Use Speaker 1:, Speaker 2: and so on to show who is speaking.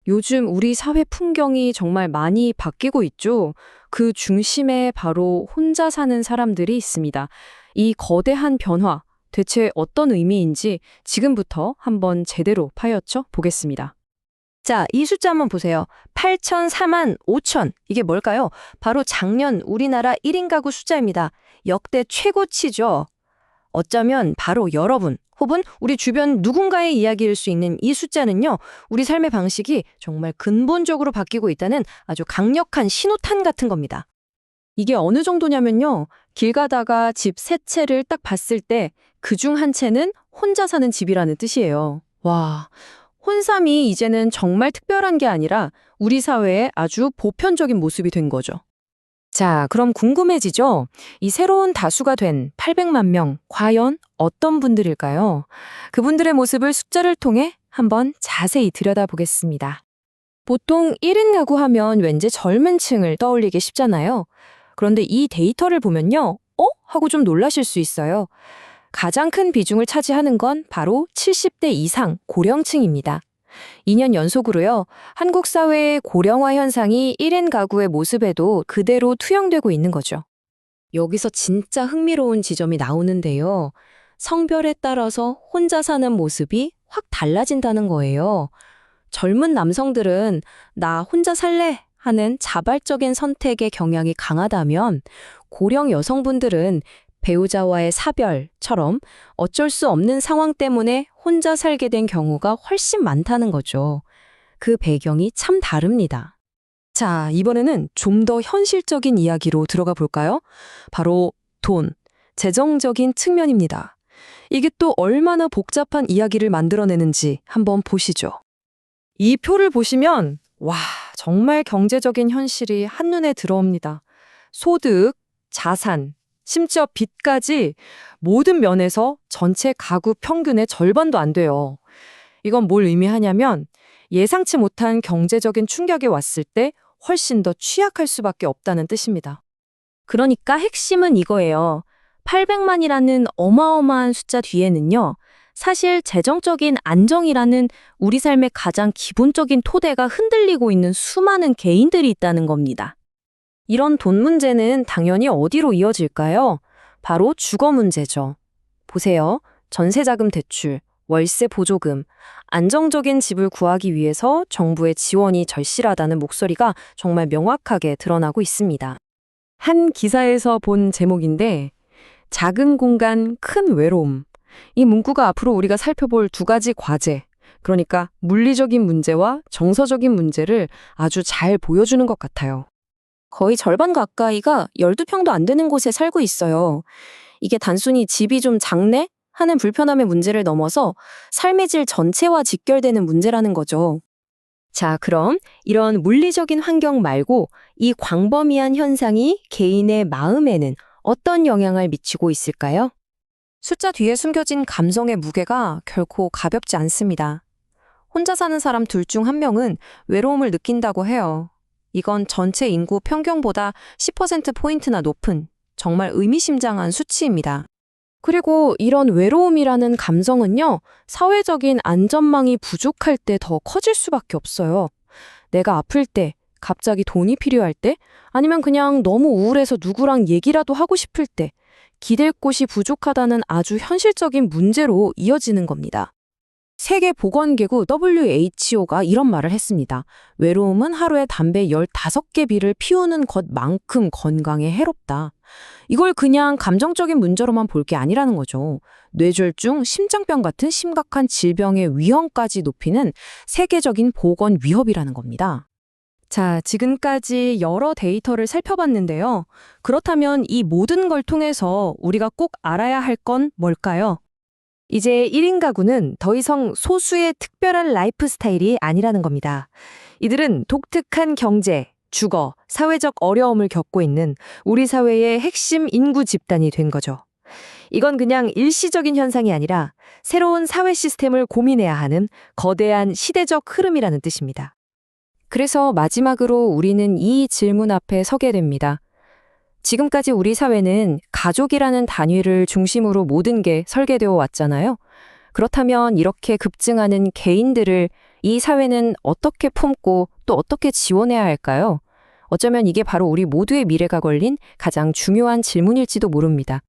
Speaker 1: 요즘 우리 사회 풍경이 정말 많이 바뀌고 있죠. 그 중심에 바로 혼자 사는 사람들이 있습니다. 이 거대한 변화, 대체 어떤 의미인지 지금부터 한번 제대로 파헤쳐 보겠습니다.
Speaker 2: 자, 이 숫자 한번 보세요. 8,004만 5천. 이게 뭘까요? 바로 작년 우리나라 1인 가구 숫자입니다. 역대 최고치죠. 어쩌면 바로 여러분, 혹은 우리 주변 누군가의 이야기일 수 있는 이 숫자는요, 우리 삶의 방식이 정말 근본적으로 바뀌고 있다는 아주 강력한 신호탄 같은 겁니다.
Speaker 1: 이게 어느 정도냐면요. 길 가다가 집 세 채를 딱 봤을 때 그중 한 채는 혼자 사는 집이라는 뜻이에요. 와, 혼삼이 이제는 정말 특별한 게 아니라 우리 사회의 아주 보편적인 모습이 된 거죠.
Speaker 2: 자, 그럼 궁금해지죠? 이 새로운 다수가 된 800만 명, 과연 어떤 분들일까요? 그분들의 모습을 숫자를 통해 한번 자세히 들여다보겠습니다. 보통 1인 가구 하면 왠지 젊은 층을 떠올리기 쉽잖아요. 그런데 이 데이터를 보면요, 하고 좀 놀라실 수 있어요. 가장 큰 비중을 차지하는 건 바로 70대 이상 고령층입니다. 2년 연속으로요, 한국 사회의 고령화 현상이 1인 가구의 모습에도 그대로 투영되고 있는 거죠. 여기서 진짜 흥미로운 지점이 나오는데요. 성별에 따라서 혼자 사는 모습이 확 달라진다는 거예요. 젊은 남성들은 나 혼자 살래 하는 자발적인 선택의 경향이 강하다면 고령 여성분들은 배우자와의 사별처럼 어쩔 수 없는 상황 때문에 혼자 살게 된 경우가 훨씬 많다는 거죠. 그 배경이 참 다릅니다. 자, 이번에는 좀 더 현실적인 이야기로 들어가 볼까요? 바로 돈, 재정적인 측면입니다. 이게 또 얼마나 복잡한 이야기를 만들어내는지 한번 보시죠. 이 표를 보시면 와, 정말 경제적인 현실이 한눈에 들어옵니다. 소득, 자산, 심지어 빚까지 모든 면에서 전체 가구 평균의 절반도 안 돼요. 이건 뭘 의미하냐면 예상치 못한 경제적인 충격이 왔을 때 훨씬 더 취약할 수밖에 없다는 뜻입니다. 그러니까 핵심은 이거예요. 800만이라는 어마어마한 숫자 뒤에는요, 사실 재정적인 안정이라는 우리 삶의 가장 기본적인 토대가 흔들리고 있는 수많은 개인들이 있다는 겁니다. 이런 돈 문제는 당연히 어디로 이어질까요? 바로 주거 문제죠. 보세요. 전세자금 대출, 월세 보조금, 안정적인 집을 구하기 위해서 정부의 지원이 절실하다는 목소리가 정말 명확하게 드러나고 있습니다. 한 기사에서 본 제목인데 작은 공간, 큰 외로움. 이 문구가 앞으로 우리가 살펴볼 두 가지 과제, 그러니까 물리적인 문제와 정서적인 문제를 아주 잘 보여주는 것 같아요. 거의 절반 가까이가 12평도 안 되는 곳에 살고 있어요. 이게 단순히 집이 좀 작네? 하는 불편함의 문제를 넘어서 삶의 질 전체와 직결되는 문제라는 거죠. 자, 그럼 이런 물리적인 환경 말고 이 광범위한 현상이 개인의 마음에는 어떤 영향을 미치고 있을까요? 숫자 뒤에 숨겨진 감성의 무게가 결코 가볍지 않습니다. 혼자 사는 사람 둘 중 한 명은 외로움을 느낀다고 해요. 이건 전체 인구 평균보다 10%포인트나 높은 정말 의미심장한 수치입니다. 그리고 이런 외로움이라는 감정은요, 사회적인 안전망이 부족할 때 더 커질 수밖에 없어요. 내가 아플 때, 갑자기 돈이 필요할 때, 아니면 그냥 너무 우울해서 누구랑 얘기라도 하고 싶을 때, 기댈 곳이 부족하다는 아주 현실적인 문제로 이어지는 겁니다. 세계보건기구 WHO가 이런 말을 했습니다. 외로움은 하루에 담배 15개 비를 피우는 것만큼 건강에 해롭다. 이걸 그냥 감정적인 문제로만 볼 게 아니라는 거죠. 뇌졸중, 심장병 같은 심각한 질병의 위험까지 높이는 세계적인 보건 위협이라는 겁니다. 자, 지금까지 여러 데이터를 살펴봤는데요. 그렇다면 이 모든 걸 통해서 우리가 꼭 알아야 할 건 뭘까요? 이제 1인 가구는 더 이상 소수의 특별한 라이프 스타일이 아니라는 겁니다. 이들은 독특한 경제, 주거, 사회적 어려움을 겪고 있는 우리 사회의 핵심 인구 집단이 된 거죠. 이건 그냥 일시적인 현상이 아니라 새로운 사회 시스템을 고민해야 하는 거대한 시대적 흐름이라는 뜻입니다. 그래서 마지막으로 우리는 이 질문 앞에 서게 됩니다. 지금까지 우리 사회는 가족이라는 단위를 중심으로 모든 게 설계되어 왔잖아요. 그렇다면 이렇게 급증하는 개인들을
Speaker 1: 이 사회는 어떻게 품고 또 어떻게 지원해야 할까요? 어쩌면 이게 바로 우리 모두의 미래가 걸린 가장 중요한 질문일지도 모릅니다.